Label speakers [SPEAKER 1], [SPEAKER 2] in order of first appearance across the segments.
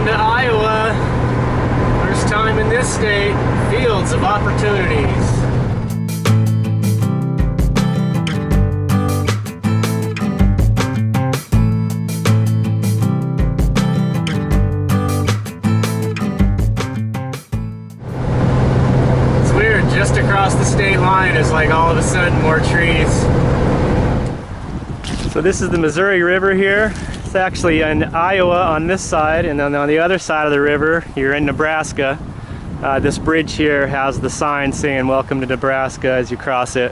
[SPEAKER 1] Welcome to Iowa. First time in this state. Fields of opportunities. It's weird, just across the state line is like all of a sudden more trees. So this is the Missouri River here. It's actually in Iowa on this side, and then on the other side of the river, you're in Nebraska. This bridge here has the sign saying "Welcome to Nebraska" as you cross it.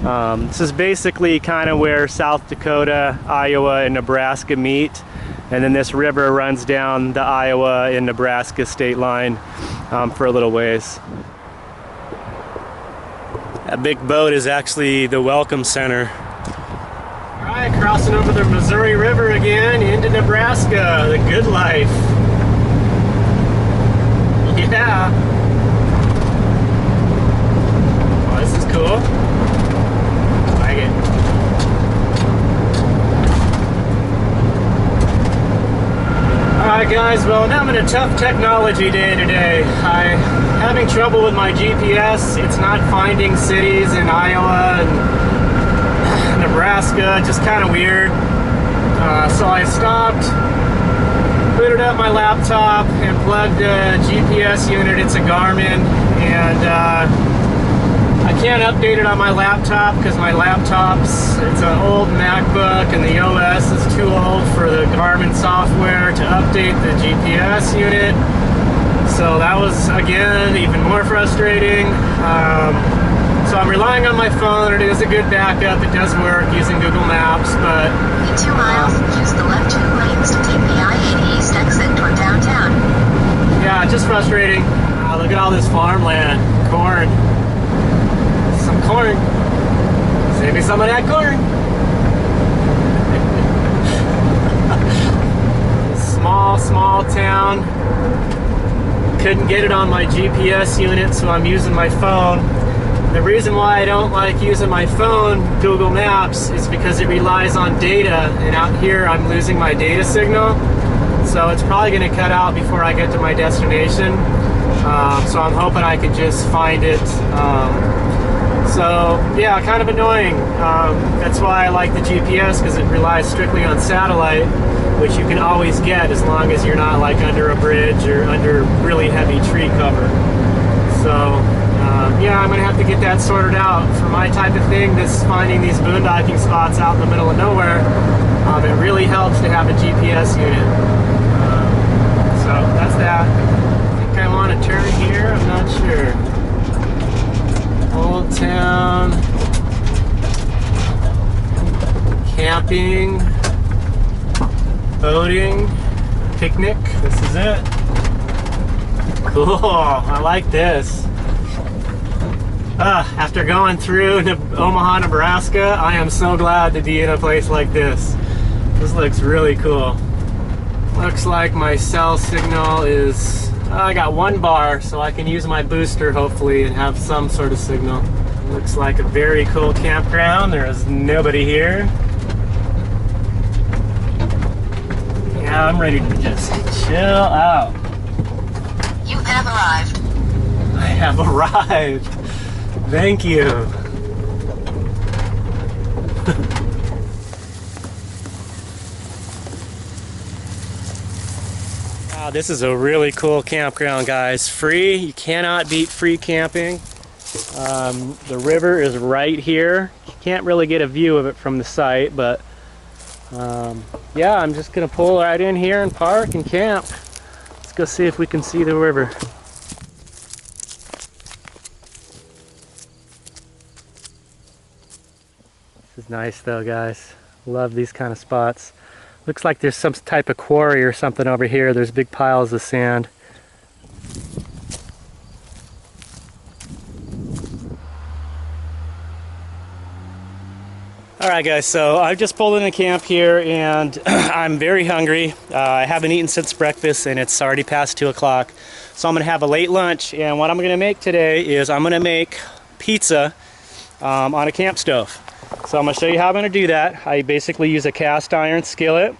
[SPEAKER 1] This is basically kind of where South Dakota, Iowa, and Nebraska meet, and then this river runs down the Iowa and Nebraska state line for a little ways. That big boat is actually the Welcome Center. Alright, crossing over the Missouri River again into Nebraska, the good life. Yeah. Oh, this is cool. I like it. Alright guys, well I'm having a tough technology day today. I'm having trouble with my GPS. It's not finding cities in Iowa and Nebraska, just kind of weird. So I stopped, booted up my laptop, and plugged a GPS unit. It's a Garmin, and I can't update it on my laptop because my it's an old MacBook, and the OS is too old for the Garmin software to update the GPS unit. So that was, again, even more frustrating. So I'm relying on my phone. It is a good backup. It does work using Google Maps, but...
[SPEAKER 2] In 2 miles, use the left 2 lanes to take the I-80 East exit toward downtown.
[SPEAKER 1] Yeah, just frustrating. Look at all this farmland. Corn. Some corn. Save me some of that corn. Small town. Couldn't get it on my GPS unit, so I'm using my phone. The reason why I don't like using my phone, Google Maps, is because it relies on data, and out here I'm losing my data signal. So it's probably going to cut out before I get to my destination. So I'm hoping I can just find it. So yeah, kind of annoying. That's why I like the GPS, because it relies strictly on satellite, which you can always get as long as you're not like under a bridge or under really heavy tree cover. So yeah, I'm gonna have to get that sorted out. For my type of thing, finding these boondocking spots out in the middle of nowhere, it really helps to have a GPS unit. So that's that. I think I want to turn here, I'm not sure. Old town, camping, boating, picnic. This is it. Cool, I like this. After going through Omaha, Nebraska, I am so glad to be in a place like this. This looks really cool. Looks like my cell signal is... I got 1 bar, so I can use my booster hopefully and have some sort of signal. Looks like a very cool campground. There is nobody here. Yeah, I'm ready to just chill out.
[SPEAKER 2] You have arrived.
[SPEAKER 1] I have arrived. Thank you. Wow, this is a really cool campground, guys. Free. You cannot beat free camping. The river is right here. You can't really get a view of it from the site, but yeah, I'm just gonna pull right in here and park and camp. Let's go see if we can see the river. This is nice though, guys. Love these kind of spots. Looks like there's some type of quarry or something over here. There's big piles of sand. Alright guys, so I've just pulled in a camp here and I'm very hungry. I haven't eaten since breakfast and it's already past 2 o'clock. So I'm going to have a late lunch, and what I'm going to make today is I'm going to make pizza on a camp stove. So I'm going to show you how I'm going to do that. I basically use a cast iron skillet,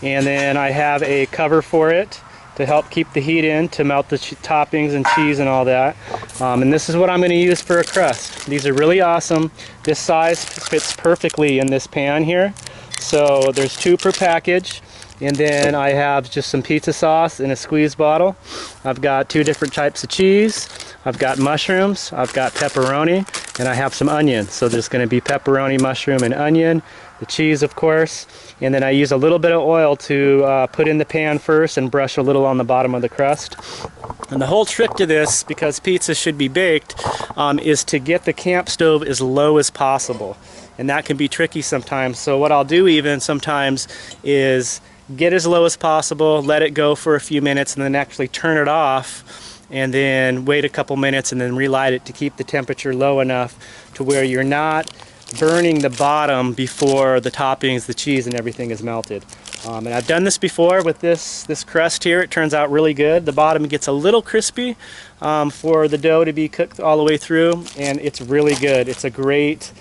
[SPEAKER 1] and then I have a cover for it to help keep the heat in, to melt the toppings and cheese and all that. And this is what I'm going to use for a crust. These are really awesome. This size fits perfectly in this pan here. So there's 2 per package. And then I have just some pizza sauce in a squeeze bottle. I've got 2 different types of cheese. I've got mushrooms, I've got pepperoni, and I have some onion. So there's going to be pepperoni, mushroom, and onion. The cheese, of course. And then I use a little bit of oil to put in the pan first and brush a little on the bottom of the crust. And the whole trick to this, because pizza should be baked, is to get the camp stove as low as possible. And that can be tricky sometimes. So what I'll do even sometimes is get as low as possible, let it go for a few minutes, and then actually turn it off, and then wait a couple minutes and then relight it to keep the temperature low enough to where you're not burning the bottom before the toppings, the cheese, and everything is melted. And I've done this before with this crust here. It turns out really good. The bottom gets a little crispy for the dough to be cooked all the way through, and it's really good. It's a great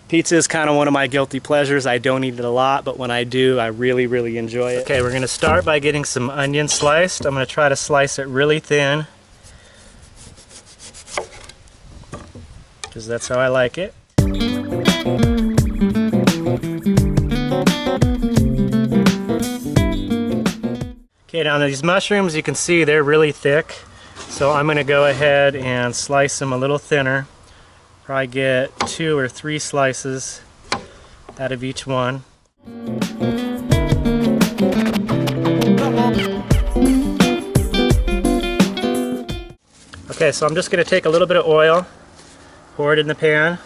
[SPEAKER 1] pizza is kind of one of my guilty pleasures. I don't eat it a lot, but when I do, I really, really enjoy it. Okay, we're going to start by getting some onion sliced. I'm going to try to slice it really thin, because that's how I like it. Okay, now these mushrooms, you can see they're really thick, so I'm going to go ahead and slice them a little thinner. Probably get 2 or 3 slices out of each one. Okay, so I'm just going to take a little bit of oil, pour it in the pan,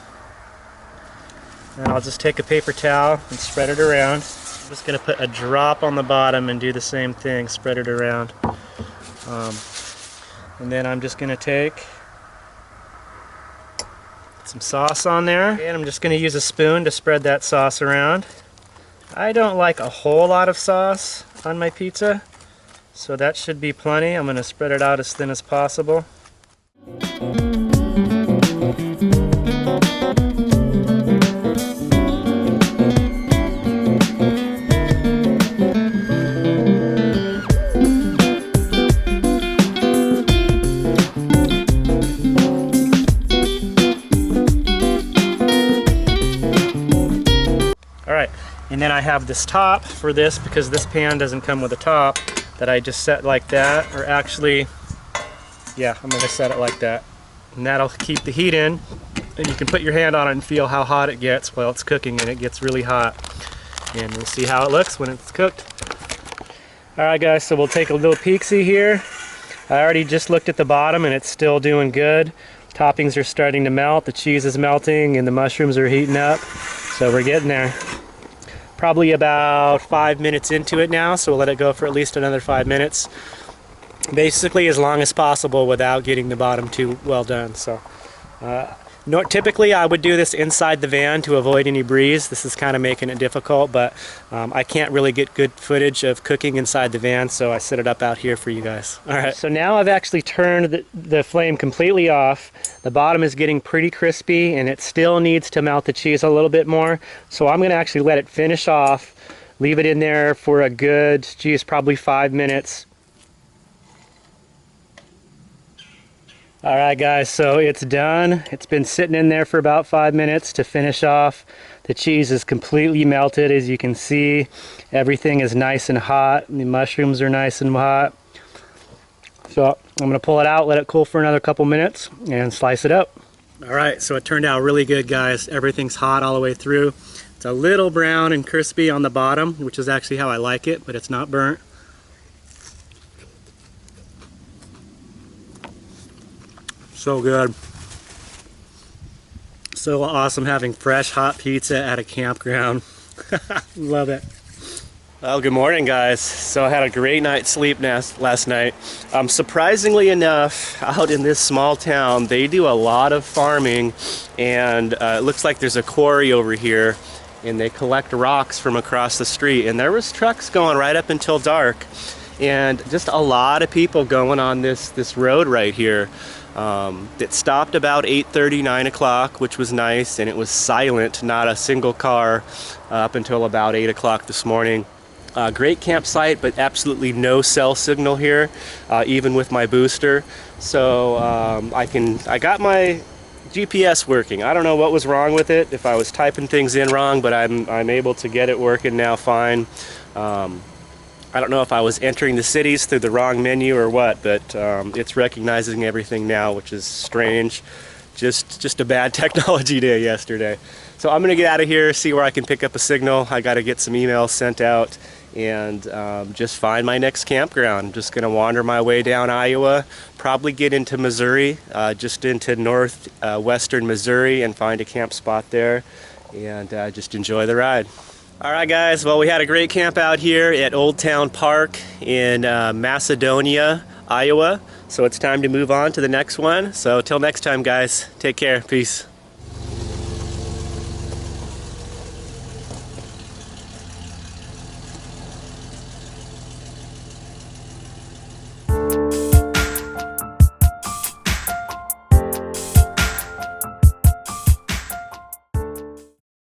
[SPEAKER 1] and I'll just take a paper towel and spread it around. I'm just going to put a drop on the bottom and do the same thing, spread it around. And then I'm just going to take some sauce on there, and I'm just going to use a spoon to spread that sauce around. I don't like a whole lot of sauce on my pizza, so that should be plenty. I'm going to spread it out as thin as possible. And then I have this top for this, because this pan doesn't come with a top, that I just set like that, or actually, yeah, I'm going to set it like that. And that'll keep the heat in, and you can put your hand on it and feel how hot it gets while it's cooking, and it gets really hot. And we'll see how it looks when it's cooked. Alright guys, so we'll take a little peek-see here. I already just looked at the bottom and it's still doing good. Toppings are starting to melt, the cheese is melting, and the mushrooms are heating up. So we're getting there. Probably about 5 minutes into it now, so we'll let it go for at least another 5 minutes. Basically as long as possible without getting the bottom too well done. So typically I would do this inside the van to avoid any breeze. This is kind of making it difficult, but I can't really get good footage of cooking inside the van, so I set it up out here for you guys. Alright, so now I've actually turned the flame completely off. The bottom is getting pretty crispy, and it still needs to melt the cheese a little bit more. So I'm going to actually let it finish off, leave it in there for a good, probably 5 minutes. Alright guys, so it's done. It's been sitting in there for about 5 minutes to finish off. The cheese is completely melted, as you can see. Everything is nice and hot. The mushrooms are nice and hot. So I'm going to pull it out, let it cool for another couple minutes, and slice it up. Alright, so it turned out really good guys. Everything's hot all the way through. It's a little brown and crispy on the bottom, which is actually how I like it, but it's not burnt. So good. So awesome having fresh hot pizza at a campground. Love it. Well, good morning guys. So I had a great night's sleep last night. Surprisingly enough, out in this small town, they do a lot of farming, and it looks like there's a quarry over here, and they collect rocks from across the street, and there was trucks going right up until dark, and just a lot of people going on this road right here. It stopped about 8:30, 9 o'clock, which was nice, and it was silent, not a single car up until about 8 o'clock this morning. Great campsite, but absolutely no cell signal here, even with my booster. So I got my GPS working. I don't know what was wrong with it, if I was typing things in wrong, but I'm able to get it working now fine. I don't know if I was entering the cities through the wrong menu or what, but it's recognizing everything now, which is strange. Just a bad technology day yesterday. So I'm gonna get out of here, see where I can pick up a signal. I gotta get some emails sent out and just find my next campground. I'm just gonna wander my way down Iowa, probably get into Missouri, just into northwestern Missouri, and find a camp spot there and just enjoy the ride. All right, guys, well, we had a great camp out here at Old Town Park in Macedonia, Iowa. So it's time to move on to the next one. So till next time, guys, take care. Peace.